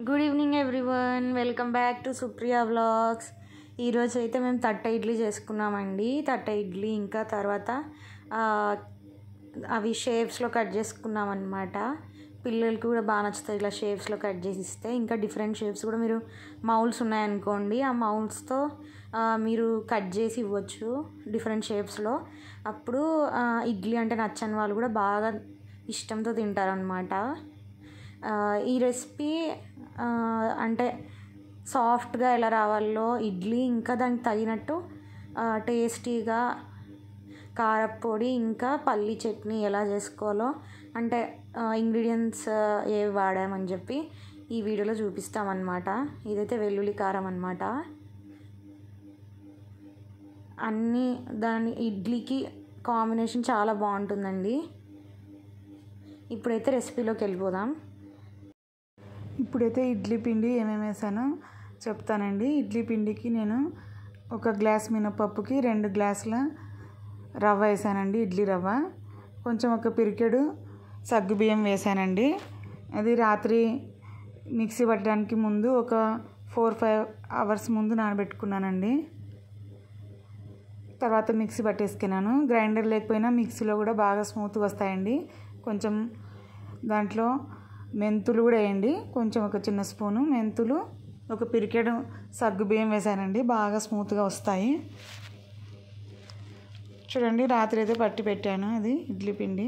Good evening everyone, welcome back to Supriya vlogs. ఈరోజు అయితే మేము తట్ట ఇడ్లీ చేసుకున్నామండి. తట్ట ఇడ్లీ ఇంకా తర్వాత అవి షేప్స్లో కట్ చేసుకున్నాం అనమాట. పిల్లలకి కూడా బాగా నచ్చుతాయి ఇలా షేప్స్లో కట్ చేసి ఇస్తే. ఇంకా డిఫరెంట్ షేప్స్ కూడా మీరు మౌల్స్ ఉన్నాయనుకోండి, ఆ మౌల్స్తో మీరు కట్ చేసి ఇవ్వచ్చు డిఫరెంట్ షేప్స్లో. అప్పుడు ఇడ్లీ అంటే నచ్చని వాళ్ళు కూడా బాగా ఇష్టంతో తింటారనమాట. ఈ రెసిపీ అంటే సాఫ్ట్గా ఎలా రావాలో ఇడ్లీ, ఇంకా దానికి తగినట్టు టేస్టీగా కారపొడి ఇంకా పల్లి చట్నీ ఎలా చేసుకోవాలో, అంటే ఇంగ్రీడియంట్స్ ఏవి వాడామని చెప్పి ఈ వీడియోలో చూపిస్తామన్నమాట. ఇదైతే వెల్లుల్లి కారం అన్నమాట. అన్నీ దాని ఇడ్లీకి కాంబినేషన్ చాలా బాగుంటుందండి. ఇప్పుడైతే రెసిపీలోకి వెళ్ళిపోదాం. ఇప్పుడైతే ఇడ్లీ పిండి ఏమేమి వేసానో చెప్తానండి. ఇడ్లీ పిండికి నేను 1 గ్లాస్ మినపప్పుకి 2 గ్లాసుల రవ్వ వేసానండి, ఇడ్లీ రవ్వ. కొంచెం ఒక పిరికెడు సగ్గుబియ్యం వేసానండి. అది రాత్రి మిక్సీ పట్టడానికి ముందు ఒక 4-5 అవర్స్ ముందు నానబెట్టుకున్నానండి. తర్వాత మిక్సీ పట్టేసుకున్నాను. గ్రైండర్ లేకపోయినా మిక్సీలో కూడా బాగా స్మూత్గా వస్తాయండి. కొంచెం దాంట్లో మెంతులు కూడా వేయండి, కొంచెం ఒక చిన్న స్పూను మెంతులు, ఒక పిరికెడు సగ్గుబియ్యం వేసానండి, బాగా స్మూత్గా వస్తాయి. చూడండి, రాత్రి అయితే పట్టి పెట్టాను అది ఇడ్లీ పిండి.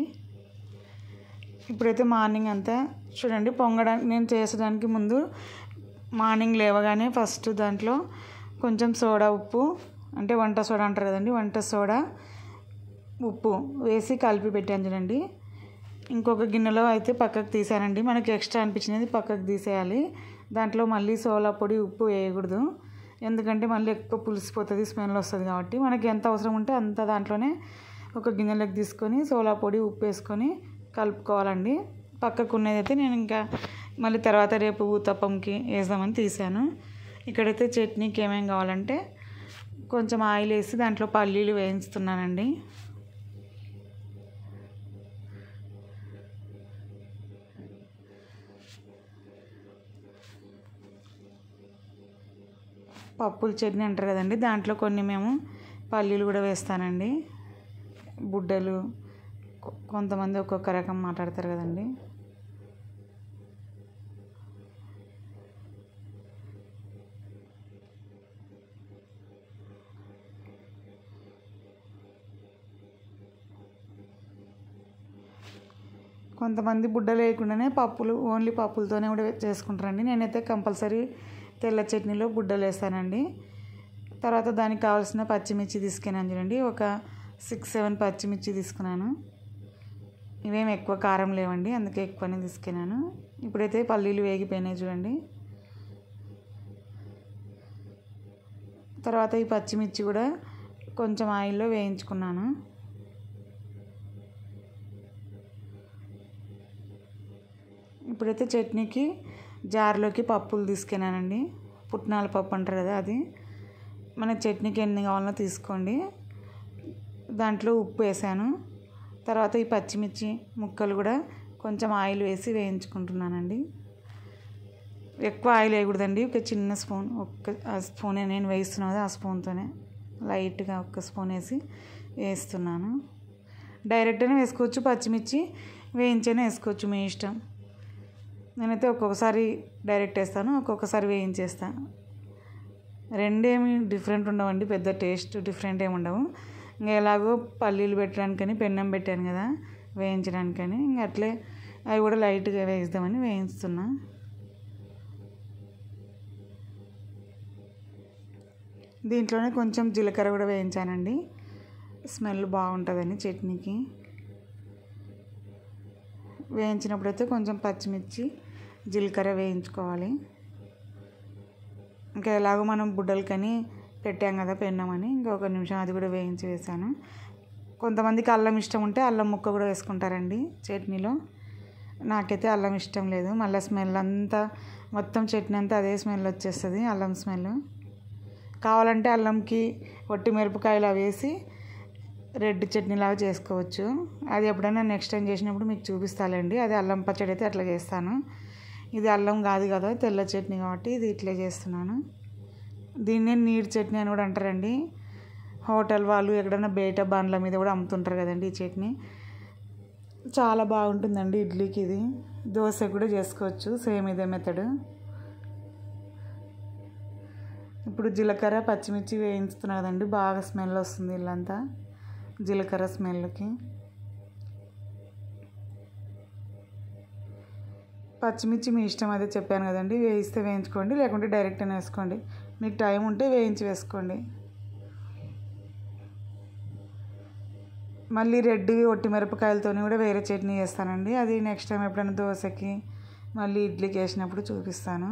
ఇప్పుడైతే మార్నింగ్ అంతా చూడండి పొంగడానికి నేను చేసడానికి ముందు మార్నింగ్ లేవగానే ఫస్ట్ దాంట్లో కొంచెం సోడా ఉప్పు, అంటే వంట సోడా అంటారు కదండి, వంట సోడా ఉప్పు వేసి కలిపి పెట్టాను చూడండి. ఇంకొక గిన్నెలో అయితే పక్కకు తీసానండి. మనకి ఎక్స్ట్రా అనిపించినది పక్కకు తీసేయాలి. దాంట్లో మళ్ళీ సోలా పొడి ఉప్పు వేయకూడదు, ఎందుకంటే మళ్ళీ ఎక్కువ పులిసిపోతుంది, స్మెల్ వస్తుంది. కాబట్టి మనకి ఎంత అవసరం ఉంటే అంత దాంట్లోనే ఒక గిన్నెలోకి తీసుకొని సోలా పొడి ఉప్పు వేసుకొని కలుపుకోవాలండి. పక్కకు ఉన్నది అయితే నేను ఇంకా మళ్ళీ తర్వాత రేపు ఊతప్పంకి వేద్దామని తీసాను. ఇక్కడైతే చట్నీకి ఏమేమి కావాలంటే కొంచెం ఆయిల్ వేసి దాంట్లో పల్లీలు వేయిస్తున్నానండి. పప్పుల చట్నీ అంటారు కదండి, దాంట్లో కొన్ని మేము పల్లీలు కూడా వేస్తానండి. బుడ్డలు, కొంతమంది ఒక్కొక్క రకం మాట్లాడతారు కదండి. కొంతమంది బుడ్డలు వేయకుండానే పప్పులు ఓన్లీ పప్పులతోనే కూడా చేసుకుంటారండి. నేనైతే కంపల్సరీ తెల్ల చట్నీలో బుడ్డలు వేస్తానండి. తర్వాత దానికి కావాల్సిన పచ్చిమిర్చి తీసుకున్నాను చూడండి, ఒక 6-7 పచ్చిమిర్చి తీసుకున్నాను. ఇవేమి ఎక్కువ కారం లేవండి, అందుకే ఎక్కువనే తీసుకున్నాను. ఇప్పుడైతే పల్లీలు వేగిపోయినాయి చూడండి. తర్వాత ఈ పచ్చిమిర్చి కూడా కొంచెం ఆయిల్లో వేయించుకున్నాను. ఇప్పుడైతే చట్నీకి జార్లోకి పప్పులు తీసుకున్నానండి. పుట్నాల పప్పు అంటారు కదా, అది మనకి చట్నీకి ఎన్ని కావాలో తీసుకోండి. దాంట్లో ఉప్పు వేసాను. తర్వాత ఈ పచ్చిమిర్చి ముక్కలు కూడా కొంచెం ఆయిల్ వేసి వేయించుకుంటున్నానండి. ఎక్కువ ఆయిల్ వేయకూడదండి, ఒక చిన్న స్పూన్, ఒక్క స్పూనే నేను వేస్తున్నాను, ఆ స్పూన్తోనే లైట్గా 1 స్పూన్ వేసి వేస్తున్నాను. డైరెక్ట్గానే వేసుకోవచ్చు, పచ్చిమిర్చి వేయించైనా వేసుకోవచ్చు, మీ ఇష్టం. నేనైతే ఒక్కొక్కసారి డైరెక్ట్ వేస్తాను, ఒక్కొక్కసారి వేయించేస్తాను. రెండేమి డిఫరెంట్ ఉండవండి, పెద్ద టేస్ట్ డిఫరెంట్ ఏమి ఉండవు. ఇంకా ఎలాగో పల్లీలు పెట్టడానికని పెన్నం పెట్టాను కదా వేయించడానికని, ఇంకా అట్లే అవి కూడా లైట్గా వేయిద్దామని వేయిస్తున్నా. దీంట్లోనే కొంచెం జీలకర్ర కూడా వేయించానండి, స్మెల్ బాగుంటుందని చట్నీకి. వేయించినప్పుడైతే కొంచెం పచ్చిమిర్చి జీలకర్ర వేయించుకోవాలి. ఇంకా ఎలాగో మనం బుడ్డలకని పెట్టాం కదా పెన్నామని, ఇంకా 1 నిమిషం అది కూడా వేయించి వేసాను. కొంతమందికి అల్లం ఇష్టం ఉంటే అల్లం ముక్క కూడా వేసుకుంటారండి చట్నీలో. నాకైతే అల్లం ఇష్టం లేదు, మళ్ళీ స్మెల్ అంతా మొత్తం చట్నీ అంతా అదే స్మెల్ వచ్చేస్తుంది, అల్లం స్మెల్. కావాలంటే అల్లంకి ఒట్టి మిరపకాయలు వేసి రెడ్ చట్నీ లాగా చేసుకోవచ్చు. అది ఎప్పుడైనా నెక్స్ట్ టైం చేసినప్పుడు మీకు చూపిస్తానండి. అది అల్లం పచ్చడి అయితే అట్లా చేస్తాను. ఇది అల్లం కాదు కదా, తెల్ల చట్నీ కాబట్టి ఇది ఇట్లే చేస్తున్నాను. దీన్నే నీరు చట్నీ అని కూడా అంటారండి. హోటల్ వాళ్ళు ఎక్కడైనా బయట బండ్ల మీద కూడా అమ్ముతుంటారు కదండి ఈ చట్నీ. చాలా బాగుంటుందండి ఇడ్లీకి. ఇది దోశ కూడా చేసుకోవచ్చు, సేమ్ ఇదే మెథడ్. ఇప్పుడు జీలకర్ర పచ్చిమిర్చి వేయించుతున్నా కదండి, బాగా స్మెల్ వస్తుంది ఇల్లంతా జీలకర్ర స్మెల్కి. పచ్చిమిర్చి మీ ఇష్టం, అదే చెప్పాను కదండి. వేయిస్తే వేయించుకోండి, లేకుంటే డైరెక్ట్ అయినా వేసుకోండి. మీకు టైం ఉంటే వేయించి వేసుకోండి. మళ్ళీ రెడ్ ఒట్టి మిరపకాయలతో కూడా వేరే చట్నీ చేస్తానండి. అది నెక్స్ట్ టైం ఎప్పుడైనా దోశకి మళ్ళీ ఇడ్లీకి వేసినప్పుడు చూపిస్తాను.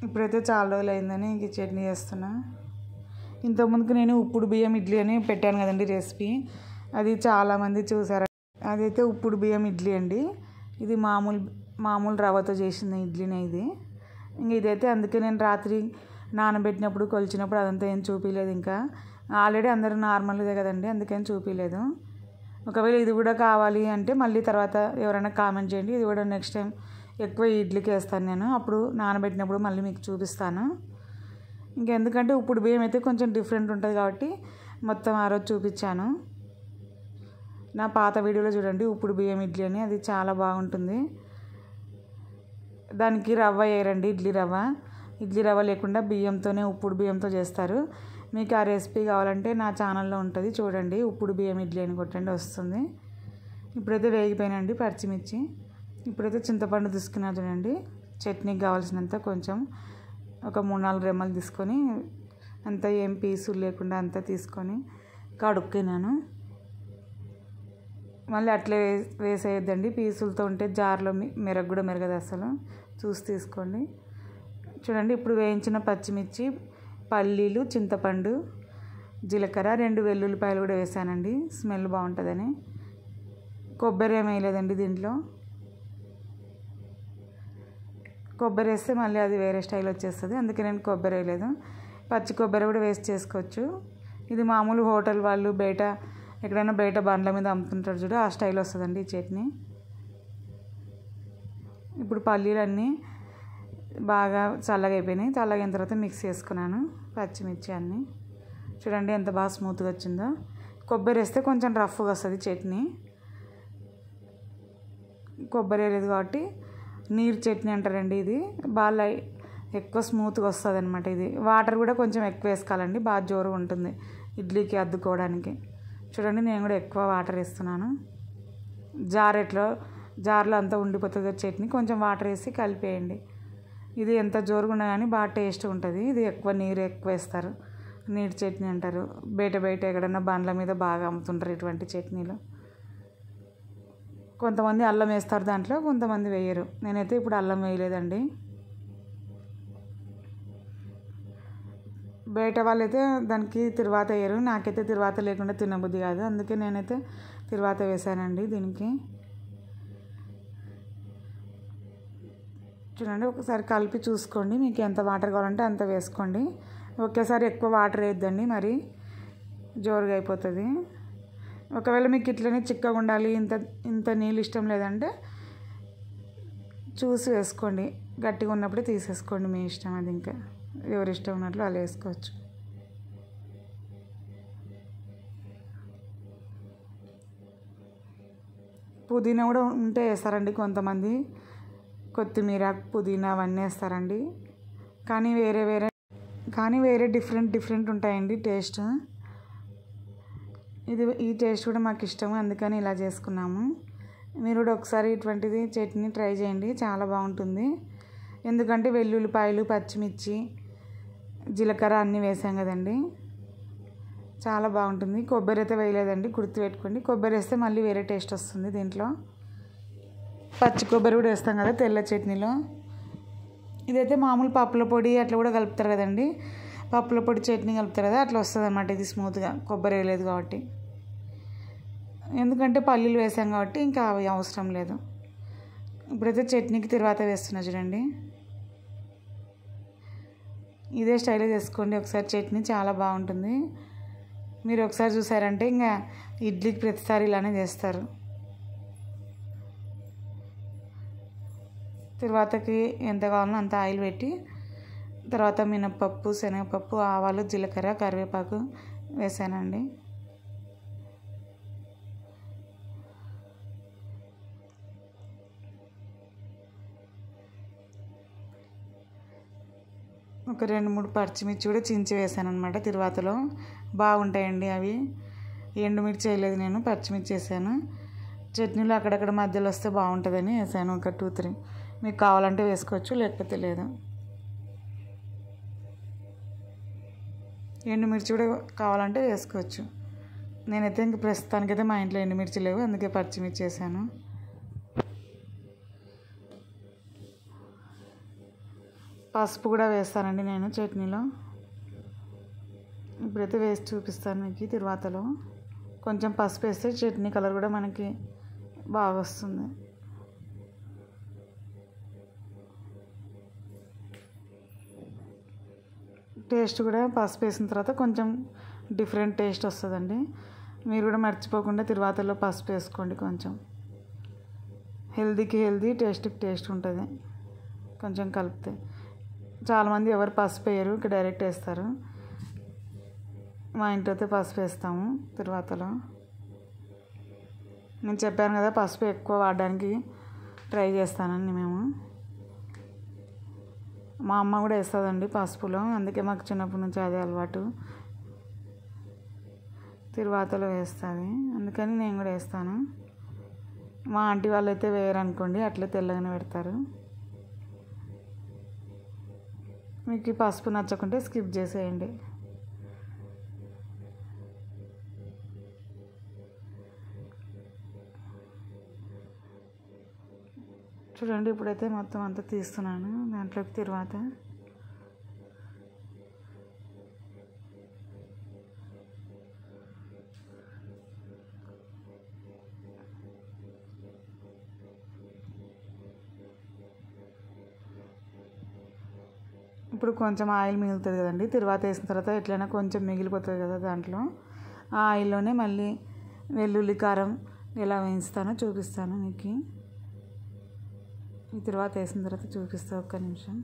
ఇప్పుడైతే చాలా రోజులు అయిందని ఇంక చట్నీ చేస్తున్నా. ఇంతకుముందుకు నేను ఉప్పుడు బియ్యం ఇడ్లీ అని పెట్టాను కదండి రెసిపీ, అది చాలామంది చూసారు. అదైతే ఉప్పుడు బియ్యం ఇడ్లీ అండి. ఇది మామూలు రవ్వతో చేసిన ఇడ్లీనే ఇది. ఇంక ఇదైతే అందుకే నేను రాత్రి నానబెట్టినప్పుడు కొలిచినప్పుడు అదంతా ఏం చూపించలేదు. ఇంకా ఆల్రెడీ అందరూ నార్మల్దే కదండి, అందుకని చూపించలేదు. ఒకవేళ ఇది కూడా కావాలి అంటే మళ్ళీ తర్వాత ఎవరైనా కామెంట్ చేయండి. ఇది కూడా నెక్స్ట్ టైం ఎక్కువ ఇడ్లీకి వేస్తాను నేను, అప్పుడు నానబెట్టినప్పుడు మళ్ళీ మీకు చూపిస్తాను. ఇంకెందుకంటే ఉప్పుడు బియ్యం అయితే కొంచెం డిఫరెంట్ ఉంటుంది కాబట్టి మొత్తం ఆ రోజు చూపించాను. నా పాత వీడియోలో చూడండి ఉప్పుడు బియ్యం ఇడ్లీ అని, అది చాలా బాగుంటుంది. దానికి రవ్వ వేయరండి, ఇడ్లీ రవ్వ లేకుండా బియ్యంతోనే ఉప్పుడు బియ్యంతో చేస్తారు. మీకు ఆ రెసిపీ కావాలంటే నా ఛానల్లో ఉంటుంది, చూడండి. ఉప్పుడు బియ్యం ఇడ్లీ అని కొట్టండి, వస్తుంది. ఇప్పుడైతే వేగిపోయినండి పచ్చిమిర్చి. ఇప్పుడైతే చింతపండు తీసుకున్నా చూడండి. చట్నీకి కావాల్సినంత కొంచెం ఒక 3-4 రెమ్మలు తీసుకొని, అంతా ఏం పీసులు లేకుండా అంతా తీసుకొని కడుక్కున్నాను. మళ్ళీ అట్లే వేసేయద్దండి, పీసులతో ఉంటే జార్లో కూడా మెరగదు అసలు, చూసి తీసుకోండి. చూడండి ఇప్పుడు వేయించిన పచ్చిమిర్చి, పల్లీలు, చింతపండు, జీలకర్ర, 2 వెల్లుల్లిపాయలు కూడా వేసానండి, స్మెల్ బాగుంటుందని. కొబ్బరి ఏమీ వేయలేదండి దీంట్లో. కొబ్బరి వేస్తే మళ్ళీ అది వేరే స్టైల్ వచ్చేస్తుంది, అందుకే నేను కొబ్బరి వేయలేదు. పచ్చి కొబ్బరి కూడా వేస్ట్ చేసుకోవచ్చు. ఇది మామూలు హోటల్ వాళ్ళు ఎక్కడైనా బయట బండ్ల మీద అమ్ముతుంటారు చూడు, ఆ స్టైల్ వస్తుందండి ఈ చట్నీ. ఇప్పుడు పల్లీలన్నీ బాగా చల్లగా అయిపోయినాయి. చల్లగైన తర్వాత మిక్స్ చేసుకున్నాను పచ్చిమిర్చి అన్నీ. చూడండి ఎంత బాగా స్మూత్గా వచ్చిందో. కొబ్బరి వేస్తే కొంచెం రఫ్గా వస్తుంది చట్నీ, కొబ్బరి వేయలేదు కాబట్టి నీరు చట్నీ అంటారండి. ఇది బాగా ఎక్కువ స్మూత్గా వస్తుంది అనమాట. ఇది వాటర్ కూడా కొంచెం ఎక్కువ వేసుకోవాలండి, బాగా జోరుగా ఉంటుంది ఇడ్లీకి అద్దుకోవడానికి. చూడండి నేను కూడా ఎక్కువ వాటర్ వేస్తున్నాను. జార్లో అంతా ఉండిపోతుంది చట్నీ, కొంచెం వాటర్ వేసి కలిపేయండి. ఇది ఎంత జోరుగా ఉన్నా కానీ బాగా టేస్ట్ ఉంటుంది. ఇది నీరు ఎక్కువ వేస్తారు, నీరు చట్నీ అంటారు. బయట ఎక్కడన్నా బండ్ల మీద బాగా అమ్ముతుంటారు ఇటువంటి చట్నీలు. కొంతమంది అల్లం వేస్తారు దాంట్లో, కొంతమంది వేయరు. నేనైతే ఇప్పుడు అల్లం వేయలేదండి. బయట వాళ్ళైతే దానికి తిరువాత వేయరు, నాకైతే తిరువాత లేకుండా తినబుద్ధి కాదు, అందుకే నేనైతే తిరువాత వేసానండి దీనికి. చూడండి ఒకసారి కలిపి చూసుకోండి, మీకు ఎంత వాటర్ కావాలంటే అంత వేసుకోండి. ఒకేసారి ఎక్కువ వాటర్ వేయద్దండి, మరి జోరుగా అయిపోతుంది. ఒకవేళ మీకు ఇట్లనే చిక్కగా ఉండాలి, ఇంత నీళ్ళు ఇష్టం లేదంటే చూసి వేసుకోండి, గట్టిగా ఉన్నప్పుడే తీసేసుకోండి, మీ ఇష్టం. అది ఇంకా ఎవరి ఇష్టం ఉన్నట్లు అలా వేసుకోవచ్చు. పుదీనా కూడా ఉంటే వేస్తారండి కొంతమంది, కొత్తిమీర, పుదీనా అవన్నీ వేస్తారండి. కానీ వేరే డిఫరెంట్ ఉంటాయండి టేస్ట్. ఈ టేస్ట్ కూడా మాకు ఇష్టము, అందుకని ఇలా చేసుకున్నాము. మీరు కూడా ఒకసారి ఇటువంటిది చట్నీ ట్రై చేయండి, చాలా బాగుంటుంది. ఎందుకంటే వెల్లుల్లిపాయలు, పచ్చిమిర్చి, జీలకర్ర అన్నీ వేసాం కదండి, చాలా బాగుంటుంది. కొబ్బరి అయితే వేయలేదండి, గుర్తుపెట్టుకోండి. కొబ్బరి వేస్తే మళ్ళీ వేరే టేస్ట్ వస్తుంది దీంట్లో. పచ్చి కొబ్బరి కూడా వేస్తాం కదా తెల్ల చట్నీలో. ఇదైతే మామూలు పప్పుల పొడి అట్లా కూడా కలుపుతారు కదండి, పప్పుల పొడి చట్నీ కలుపుతారు కదా, అట్లా వస్తుంది అన్నమాట ఇది స్మూత్గా, కొబ్బరి వేయలేదు కాబట్టి. ఎందుకంటే పల్లీలు వేసాం కాబట్టి ఇంకా అవి అవసరం లేదు. ఇప్పుడైతే చట్నీకి తిరువాత వేస్తున్నా చూడండి. ఇదే స్టైల్లో చేసుకోండి ఒకసారి, చట్నీ చాలా బాగుంటుంది. మీరు ఒకసారి చూసారంటే ఇంకా ఇడ్లీకి ప్రతిసారి ఇలానే చేస్తారు. తర్వాతకి ఎంత కావాలో అంత ఆయిల్ పెట్టి తర్వాత మినప్పప్పు, శనగపప్పు, ఆవాలు, జీలకర్ర, కరివేపాకు వేసానండి. ఒక 2-3 పచ్చిమిర్చి కూడా చించి వేసాను అనమాట. తిరువాతలో బాగుంటాయండి అవి. ఎండుమిర్చి వేయలేదు నేను, పచ్చిమిర్చి వేసాను. చట్నీలో అక్కడక్కడ మధ్యలో వస్తే బాగుంటుందని వేసాను ఒక 2-3. మీకు కావాలంటే వేసుకోవచ్చు, లేకపోతే లేదు. ఎండుమిర్చి కూడా కావాలంటే వేసుకోవచ్చు. నేనైతే ఇంక ప్రస్తుతానికైతే మా ఇంట్లో ఎండుమిర్చి లేవు, అందుకే పచ్చిమిర్చి వేసాను. పసుపు కూడా వేస్తానండి నేను చట్నీలో. ఇప్పుడైతే వేసి చూపిస్తాను మీకు. తిరువాతలో కొంచెం పసుపు వేస్తే చట్నీ కలర్ కూడా మనకి బాగా వస్తుంది. టేస్ట్ కూడా పసుపు వేసిన తర్వాత కొంచెం డిఫరెంట్ టేస్ట్ వస్తుందండి. మీరు కూడా మర్చిపోకుండా తిరువాతలో పసుపు వేసుకోండి. కొంచెం హెల్దీకి హెల్దీ, టేస్ట్కి టేస్ట్ ఉంటుంది కొంచెం కలిపితే. చాలామంది ఎవరు పసుపు వేయరు, ఇక డైరెక్ట్ వేస్తారు. మా ఇంట్లో అయితే పసుపు వేస్తాము తిరువాతలో. నేను చెప్పాను కదా పసుపు ఎక్కువ వాడడానికి ట్రై చేస్తానండి మేము. మా అమ్మ కూడా వేస్తుందండి పసుపులో, అందుకే మాకు చిన్నప్పటి నుంచి అదే అలవాటు. తిరువాతలో వేస్తుంది, అందుకని నేను కూడా వేస్తాను. మా ఆంటీ వాళ్ళు అయితే వేయరు అనుకోండి, అట్లే తెల్లగానే పెడతారు. మీకు ఈ పసుపు నచ్చకుంటే స్కిప్ చేసేయండి. చూడండి, ఇప్పుడైతే మొత్తం అంతా తీస్తున్నాను దాంట్లోకి తిరువాత. ఇప్పుడు కొంచెం ఆయిల్ మిగులుతుంది కదండి, తిరువాత వేసిన తర్వాత ఎట్లయినా కొంచెం మిగిలిపోతుంది కదా దాంట్లో. ఆ ఆయిల్లోనే మళ్ళీ వెల్లుల్లి కారం ఎలా వేయిస్తానో చూపిస్తాను మీకు. ఈ తిరువాత వేసిన తర్వాత చూపిస్తాను, ఒక్క నిమిషం.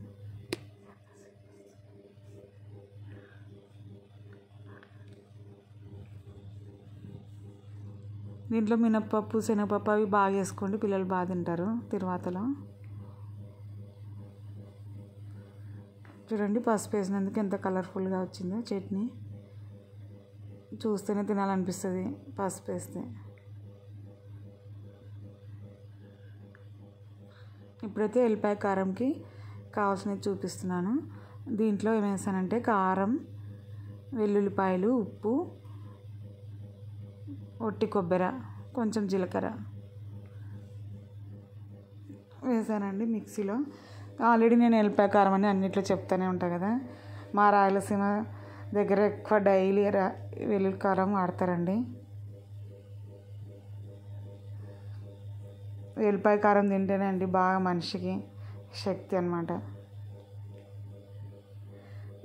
దీంట్లో మినప్పప్పు, శనగపప్పు అవి బాగా వేసుకోండి, పిల్లలు బాగా తింటారు తిరువాతలో. చూడండి, పసుపు వేసినందుకు ఎంత కలర్ఫుల్గా వచ్చిందో చట్నీ. చూస్తేనే తినాలనిపిస్తుంది పసుపు వేస్తే. ఇప్పుడైతే ఎల్లిపాయ కారంకి కావాల్సినవి చూపిస్తున్నాను. దీంట్లో ఏం వేసానంటే కారం, వెల్లుల్లిపాయలు, ఉప్పు, ఒట్టి కొబ్బరి, కొంచెం జీలకర్ర వేసానండి మిక్సీలో. ఆల్రెడీ నేను ఎల్లిపాయ కారం అని అన్నిట్లో చెప్తూనే ఉంటాను కదా. మా రాయలసీమ దగ్గర ఎక్కువ డైలీ వెల్లుల్లి కారం వాడతారండి. ఎల్లిపాయ కారం తింటేనే అండి బాగా మనిషికి శక్తి అన్నమాట.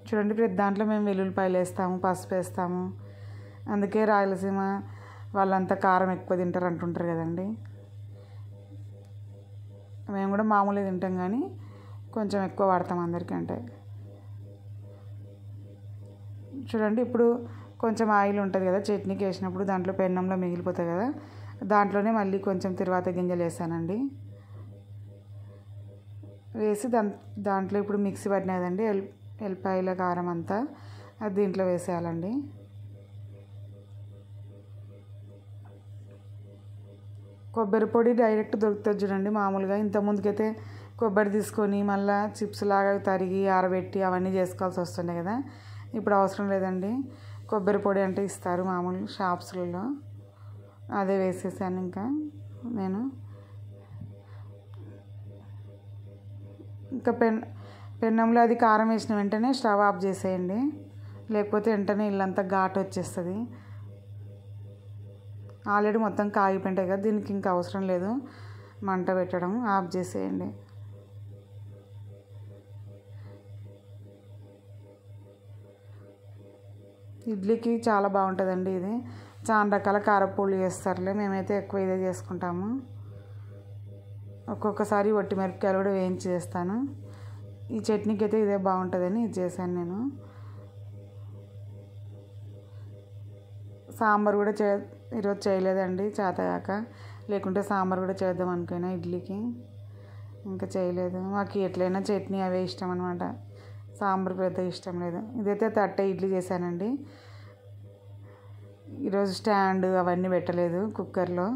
చూడండి, ప్రతి దాంట్లో మేము వెల్లుల్లిపాయలు వేస్తాము, పసుపు వేస్తాము. అందుకే రాయలసీమ వాళ్ళంతా కారం ఎక్కువ తింటారు అంటుంటారు కదండి. మేము కూడా మామూలుగా తింటాం, కానీ కొంచెం ఎక్కువ వాడతాం అందరికంటే. చూడండి, ఇప్పుడు కొంచెం ఆయిల్ ఉంటుంది కదా చట్నీకి వేసినప్పుడు, దాంట్లో పెన్నంలో మిగిలిపోతాయి కదా, దాంట్లోనే మళ్ళీ కొంచెం తిరువాత గింజలు వేసానండి. వేసి దాంట్లో ఇప్పుడు మిక్సీ పట్టినదండి ఎల్లిపాయల కారం అంతా అది దీంట్లో వేసేయాలండి. కొబ్బరి పొడి డైరెక్ట్ దొరుకుతుంది చూడండి మామూలుగా. ఇంత ముందుకైతే కొబ్బరి తీసుకొని మళ్ళీ చిప్స్ లాగా తరిగి ఆరబెట్టి అవన్నీ చేసుకోవాల్సి వస్తుండే కదా. ఇప్పుడు అవసరం లేదండి, కొబ్బరి పొడి అంటే ఇస్తారు మామూలు షాప్స్లలో, అదే వేసేసాను. ఇంకా నేను ఇంకా పెన్నంలో అది కారం వేసిన వెంటనే స్టవ్ ఆఫ్ చేసేయండి, లేకపోతే వెంటనే ఇల్లంతా ఘాటు వచ్చేస్తుంది. ఆల్రెడీ మొత్తం కాగిపోయింటాయి కదా, దీనికి ఇంకా అవసరం లేదు మంట పెట్టడం, ఆఫ్ చేసేయండి. ఇడ్లీకి చాలా బాగుంటుందండి ఇది. చాలా రకాల కారపొళ్ళు చేస్తారులే, మేమైతే ఎక్కువ ఇదే చేసుకుంటాము. ఒక్కొక్కసారి వట్టి మిరపకాయలు కూడా వేయించి చేస్తాను. ఈ చట్నీకి అయితే ఇదే బాగుంటుందని ఇది చేశాను నేను. సాంబార్ కూడా ఈరోజు చేయలేదండి చేతగాక, లేకుంటే సాంబార్ కూడా చేద్దాం అనుకున్నా ఇడ్లీకి, ఇంకా చేయలేదు. మాకు ఎట్లయినా చట్నీ అవే ఇష్టం అనమాట, సాంబార్ పెద్దగా ఇష్టం లేదు. ఇదైతే తట్ట ఇడ్లీ చేశానండి. ఈరోజు స్టాండ్ అవన్నీ పెట్టలేదు కుక్కర్లో,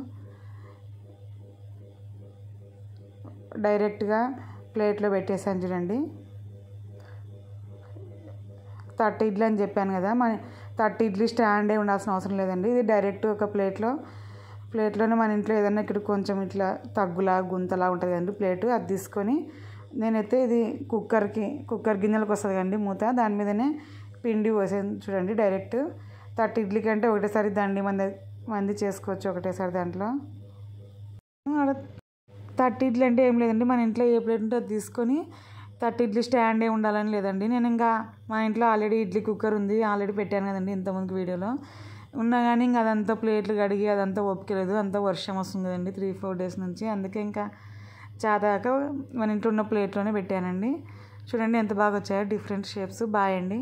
డైరెక్ట్గా ప్లేట్లో పెట్టేసాను చూడండి. తట్ట ఇడ్లీ అని చెప్పాను కదా, మన తట్ట ఇడ్లీ స్టాండే ఉండాల్సిన అవసరం లేదండి. ఇది డైరెక్ట్ ఒక ప్లేట్లోనే మన ఇంట్లో ఏదన్నా ఇక్కడ కొంచెం ఇట్లా తగ్గులా గుంతలా ఉంటుంది కదండి ప్లేటు, అది తీసుకొని నేనైతే ఇది కుక్కర్ గిన్నెలకు వస్తుంది కదండి మూత, దాని మీదనే పిండి పోసాను చూడండి. డైరెక్ట్ తట్ట ఇడ్లీ కంటే ఒకటేసారి దండి మంది చేసుకోవచ్చు ఒకటేసారి దాంట్లో. తట్ట ఇడ్లీ అంటే ఏం లేదండి, మన ఇంట్లో ఏ ప్లేట్ ఉంటే అది తీసుకొని, తట్ట ఇడ్లీ స్టాండే ఉండాలని లేదండి. నేను ఇంకా మా ఇంట్లో ఆల్రెడీ ఇడ్లీ కుక్కర్ ఉంది, ఆల్రెడీ పెట్టాను కదండి ఇంతకుముందు వీడియోలో ఉన్నా, కానీ ఇంకా అదంతా ప్లేట్లు కడిగి అదంతా ఓపికలేదు, అంతా వర్షం వస్తుంది కదండి 3-4 డేస్ నుంచి. అందుకే ఇంకా చాదాక మన ఇంట్లో ఉన్న ప్లేట్లోనే పెట్టానండి. చూడండి ఎంత బాగా వచ్చాయో డిఫరెంట్ షేప్స్. బాయ్ అండి.